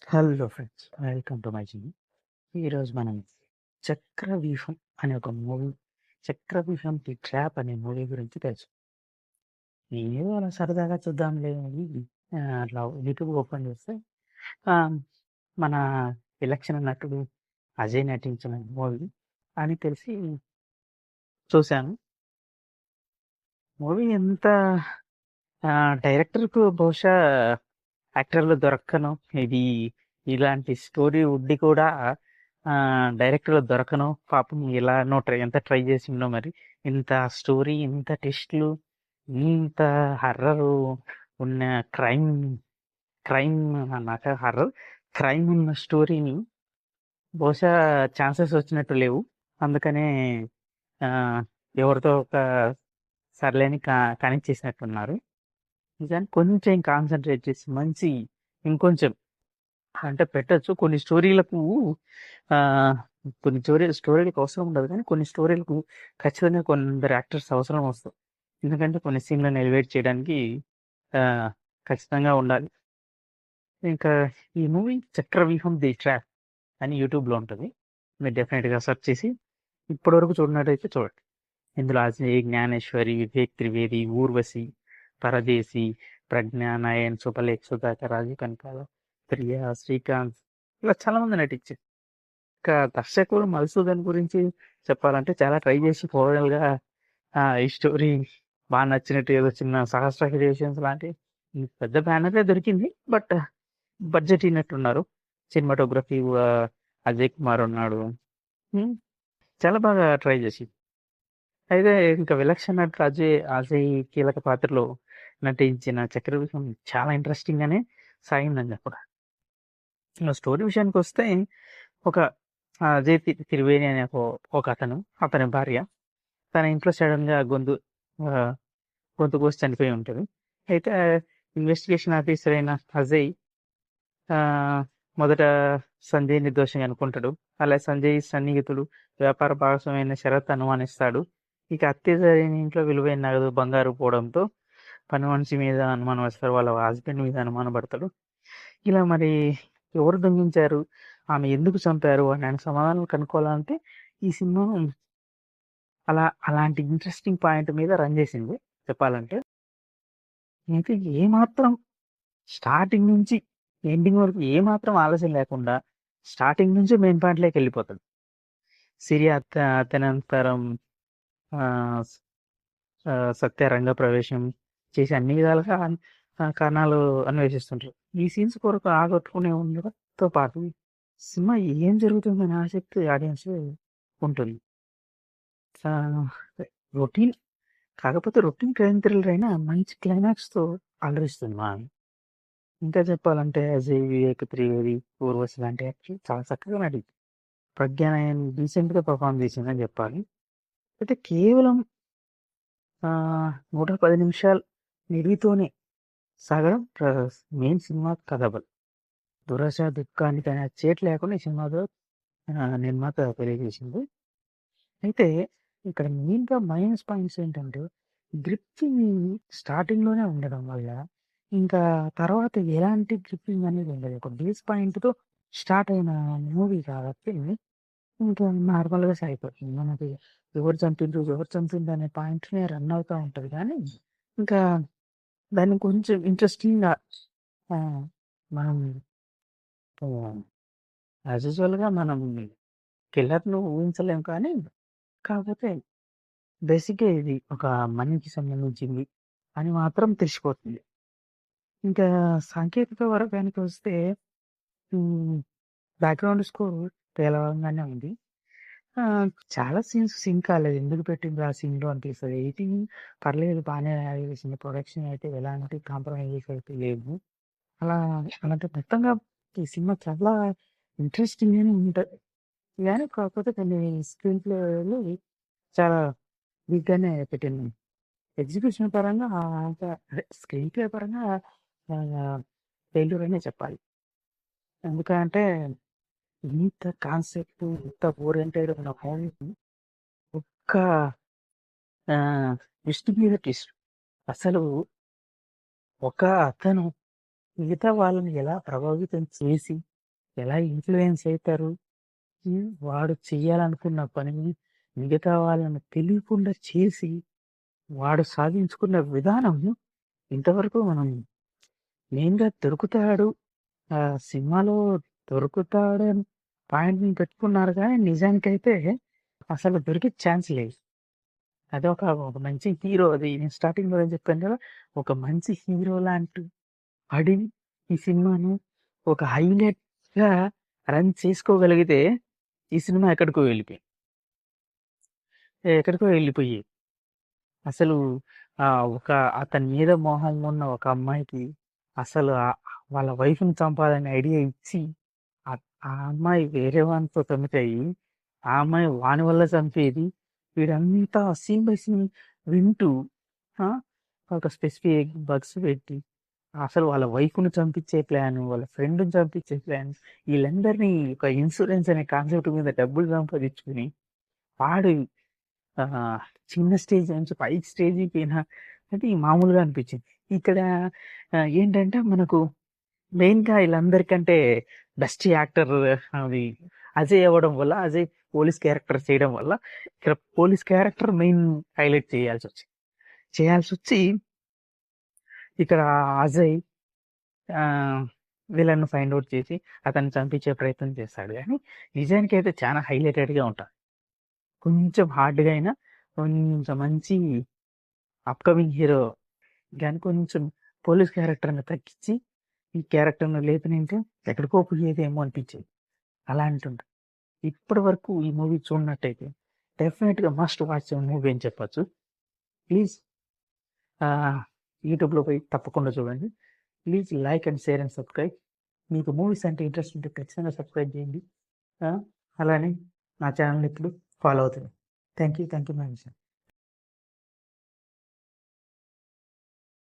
Hello friends, welcome to my channel. ఈరోజు మనం 'చక్రవ్యూహం' అనే ఒక మూవీ, 'చక్రవ్యూహం ది ట్రాప్' అనే మూవీ గురించి తెలుసు. ఏదో అలా సరదాగా చూద్దాంలే అని అట్లా యూట్యూబ్ ఓపెన్ చేస్తే ఆహ్, మన విలక్షణ నటుడు అజయ్ నటించిన మూవీ అని తెలిసి చూశాను. మూవీ ఎంత డైరెక్టర్‌కు బహుశా యాక్టర్లు దొరక్కను. ఇది ఇలాంటి స్టోరీ ఉండి కూడా డైరెక్టర్లు దొరకను. పాపం ఎలానో ఎంత ట్రై చేసిండో మరి. ఇంత స్టోరీ, ఇంత ట్విస్ట్‌లు, ఇంత హర్రరు ఉన్న క్రైమ్ క్రైమ్ అన్నాక హర్రర్, క్రైమ్ ఉన్న స్టోరీని బహుశా ఛాన్సెస్ వచ్చినట్టు లేవు. అందుకనే ఆహ్, ఎవరితో ఒక సర్లే అని కానిచ్చేసినట్టున్నారు. నిజానికి కొంచెం కాన్సంట్రేట్ చేసి మంచి ఇంకొంచెం అంటే పెట్టొచ్చు. కొన్ని స్టోరీలకు ఆహ్, కొన్ని స్టోరీలకు అవసరం ఉండదు కానీ, కొన్ని స్టోరీలకు ఖచ్చితంగా కొందరు యాక్టర్స్ అవసరం వస్తది. ఎందుకంటే కొన్ని సీన్‌లను ఎలివేట్ చేయడానికి ఆహ్, ఖచ్చితంగా ఉండాలి. ఇంకా ఈ మూవీ 'చక్రవ్యూహం ది ట్రాప్' అని యూట్యూబ్‌లో ఉంటది. మీరు డెఫినిట్‌గా సెర్చ్ చేసి ఇప్పటివరకు చూడనట్టయితే చూడండి. ఇందులో అజయ్, జ్ఞానేశ్వరి, వివేక్ త్రివేది, ఊర్వశి, పరదేశి, ప్రజ్ఞ, నయన్, సుపలేఖ్, సుధాకర్, రాజీవ్ కనకాల, ప్రియ, శ్రీకాంత్ ఇలా చాలా మంది నటించారు. ఇంకా దర్శకుడు మధుసూదన్ గురించి చెప్పాలంటే చాలా ట్రై చేసి ఓవరాల్‌గా ఈ స్టోరీ నచ్చినట్టు ఏదో చిన్న 'సహస్ర క్రియేషన్స్' లాంటి పెద్ద బ్యానరే దొరికింది. బట్ బడ్జెట్ ఇయ్యనట్టున్నారు. సినిమాటోగ్రఫీ అజయ్ కుమార్ ఉన్నాడు. హ్మ్. చాలా బాగా ట్రై చేసింది. అయితే ఇంకా విలక్షణ నటుడు అజయ్ కీలక పాత్రలో నటించిన 'చక్రవ్యూహం' చాలా ఇంట్రెస్టింగ్ గానే సాగిందని చెప్పాలి. స్టోరీ విషయానికొస్తే ఒక అజయ్ త్రివేణి అనే ఒకతను, అతని భార్య తన ఇంట్లో సడెన్‌గా ఆహ్, గొంతు కోసి చనిపోయి ఉంటది. అయితే ఇన్వెస్టిగేషన్ ఆఫీసర్ అయిన అజయ్ ఆహ్, మొదట సంజయ్ నిర్దోషిని అనుకుంటాడు. అలా సంజయ్ సన్నిహితుడు, వ్యాపార భాగస్వామి అయిన శరత్ అనుమానిస్తాడు. ఇక హత్య జరిగిన ఇంట్లో విలువైన నగదు, బంగారు పోవడంతో పని మనిషి మీద అనుమానం వేస్తారు. వాళ్ళ హస్బెండ్ మీద అనుమాన పడతాడు. ఇలా మరి ఎవరు దొంగిలించారు? ఆమె ఎందుకు చంపారు? అని సమాధానాలు కనుక్కోవాలంటే ఈ సినిమా అలాంటి ఇంట్రెస్టింగ్ పాయింట్ మీద రన్ చేసింది చెప్పాలంటే. అయితే ఏమాత్రం స్టార్టింగ్ నుంచి ఎండింగ్ వరకు ఏమాత్రం ఆలస్యం లేకుండా స్టార్టింగ్ నుంచే మెయిన్ పాయింట్‌లోకెళ్ళిపోతాడు. సిరి అతనంతరం ఆహ్, స్ సత్య రంగ ప్రవేశం చేసి అన్ని విధాలుగా కారణాలు అన్వేషిస్తుంటారు. ఈ సీన్స్ కొరకు ఆకట్టుకునే ఉండడంతో పాటు సినిమా ఏం జరుగుతుందనే ఆసక్తి ఆడియన్స్ ఉంటుంది. ఆహ్, రొటీన్ కాకపోతే రొటీన్ క్రైమ్ థ్రిల్లర్ అయినా మంచి క్లైమాక్స్‌తో అలరిస్తుంది మనల్ని. ఇంకా చెప్పాలంటే అజయ్, వివేక్ త్రివేది, ఊర్వశి లాంటి యాక్టర్లు చాలా చక్కగా నటించారు. ప్రజ్ఞ నయన్ డీసెంట్‌గా పెర్ఫార్మ్ చేసిందని చెప్పాలి. అయితే కేవలం 110 నిమిషాలు నిడివితోనే సాగడం మెయిన్ సినిమా కథ బలం. దురాశ, దుఃఖానికి అనే చేటు లేకుండా ఈ సినిమాలో నిర్మాత తెలియజేసింది. అయితే ఇక్కడ మెయిన్‌గా మైనస్ పాయింట్స్ ఏంటంటే గ్రిప్పింగ్ స్టార్టింగ్‌లోనే ఉండడం వల్ల ఇంకా తర్వాత ఎలాంటి గ్రిప్పింగ్ అనేది ఉండదు. ఒక బేస్ పాయింట్‌తో స్టార్ట్ అయిన మూవీ కాబట్టి ఇంకా నార్మల్‌గా సాగిపోతుంది. మనకి ఎవరు చంపిండ్రు అనే పాయింట్‌నే రన్ అవుతా ఉంటది గానీ, ఇంకా దాన్ని కొంచెం ఇంట్రెస్టింగ్‌గా ఆహ్, మనం ఆహ్, యాజ్ యూజువల్‌గా మనం కిల్లర్‌ను ఊహించలేం కానీ, కాకపోతే బేసిక్‌గా ఇది ఒక మనీకి సంబంధించింది అని మాత్రం తెలిసిపోతుంది. ఇంకా సాంకేతిక వర్గానికొస్తే హ్మ్. బ్యాక్‌గ్రౌండ్ స్కోర్ పేలవంగానే ఉంది. చాలా సీన్స్ సింక్ కాలేదు. ఎందుకు పెట్టిండ్రు ఆ సీన్‌లో అనిపిస్తది. ఎడిటింగ్ పర్లేదు బానే వేసింది. ప్రొడక్షన్ అయితే ఎలాంటి కాంప్రమైజెస్ అయితే లేవు. అలా అలాంటి మొత్తంగా ఈ సినిమా చాలా ఇంట్రెస్టింగ్‌గానే ఉంటది. గానీ కాకపోతే కొన్ని స్క్రీన్ ప్లేలు చాలా వీక్‌గానే పెట్టింది. ఎగ్జిక్యూషన్ పరంగా అంత అదే స్క్రీన్ ప్లే పరంగా ఫెయిల్యూర్ అనే చెప్పాలి. ఎందుకంటే ఇంత కాన్సెప్ట్, ఇంత ఓరియెంటెడ్ ఉన్న మూవీని ఒక్క ట్విస్ట్ మీద ట్విస్ట్. అసలు ఒక అతను మిగతా వాళ్ళని ఎలా ప్రభావితం చేసి ఎలా ఇన్‌ఫ్లూయెన్స్ అయితారు. వాడు చెయ్యాలనుకున్న పనిని మిగతా వాళ్ళని తెలియకుండా చేసి, వాడు సాధించుకున్న విధానం ఇంతవరకు మనం మెయిన్‌గా దొరుకుతాడు. సినిమాలో దొరుకుతాడని పాయింట్‌ని పెట్టుకున్నారు గానీ, నిజానికైతే అసలు దొరికే ఛాన్స్ లేదు. ఒక మంచి హీరో అది నేను స్టార్టింగ్‌లోనే చెప్పాను కదా! ఒక మంచి హీరో లాంటి వాడిని ఈ సినిమాను ఒక హైలైట్‌గా రన్ చేసుకోగలిగితే, ఈ సినిమా ఎక్కడికో వెళ్ళిపోయేది. అసలు ఒక అతని మీద మోహం ఉన్న ఒక అమ్మాయికి అసలు వాళ్ళ వైఫ్‌ని చంపాలని ఐడియా ఇచ్చి, ఆ అమ్మాయి వేరే వానితో కమిట్ అయ్యి, ఆ అమ్మాయి వాని వల్ల చంపేది. వీడంతా సీన్ బై సీన్ వింటూ ఆ! ఒక స్పెసిఫిక్ బగ్స్ పెట్టి, అసలు వాళ్ళ వైఫ్‌ని చంపించే ప్లాను, వాళ్ళ ఫ్రెండ్‌ని చంపించే ప్లాన్, వీళ్ళందరినీ ఒక ఇన్సూరెన్స్ అనే కాన్సెప్ట్ మీద డబ్బులు సంపాదించుకొని, వాడు ఆహ్, చిన్న స్టేజ్ నుంచి పై స్టేజ్‌కెళ్ళిన అది మామూలుగా అనిపించింది. ఇక్కడ ఏంటంటే మనకు మెయిన్‌గా ఈళ్ళందరికంటే బెస్ట్ యాక్టర్ అది అజయ్ అవ్వడం వల్ల, అజయ్ పోలీస్ క్యారెక్టర్ చేయడం వల్ల, ఇక్కడ పోలీస్ క్యారెక్టర్ మెయిన్ హైలైట్ చేయాల్సొచ్చి ఇక్కడ అజయ్ ఆహ్, విలన్‌ని ఫైండ్ ఔట్ చేసి అతన్ని చంపించే ప్రయత్నం చేస్తాడు గానీ, నిజానికైతే చాలా హైలైటెడ్‌గా ఉంటది. కొంచెం హార్డ్‌గా అయినా కొంచెం మంచి అప్‌కమింగ్ హీరో గాని కొంచెం పోలీస్ క్యారెక్టర్‌ని తగ్గించి, ఈ క్యారెక్టర్‌ని లేపినంటే ఎక్కడికో పోయేదేమో అనిపించేది. అలాంటుంటది. ఇప్పటి వరకు ఈ మూవీ చూడనట్టయితే డెఫినిట్‌గా మస్ట్ వాచ్ మూవీ అని చెప్పొచ్చు. ప్లీజ్ ఆహ్, యూట్యూబ్‌లో పోయి తప్పకుండా చూడండి. Please like and share and subscribe. మీకు మూవీస్ అంటే ఇంట్రెస్ట్ ఉంటే ఖచ్చితంగా సబ్‌స్క్రైబ్ చేయండి. ఆ! అలానే నా ఛానెల్‌ని ఇప్పుడు ఫాలో అవుతుంది. Thank you. Thank you my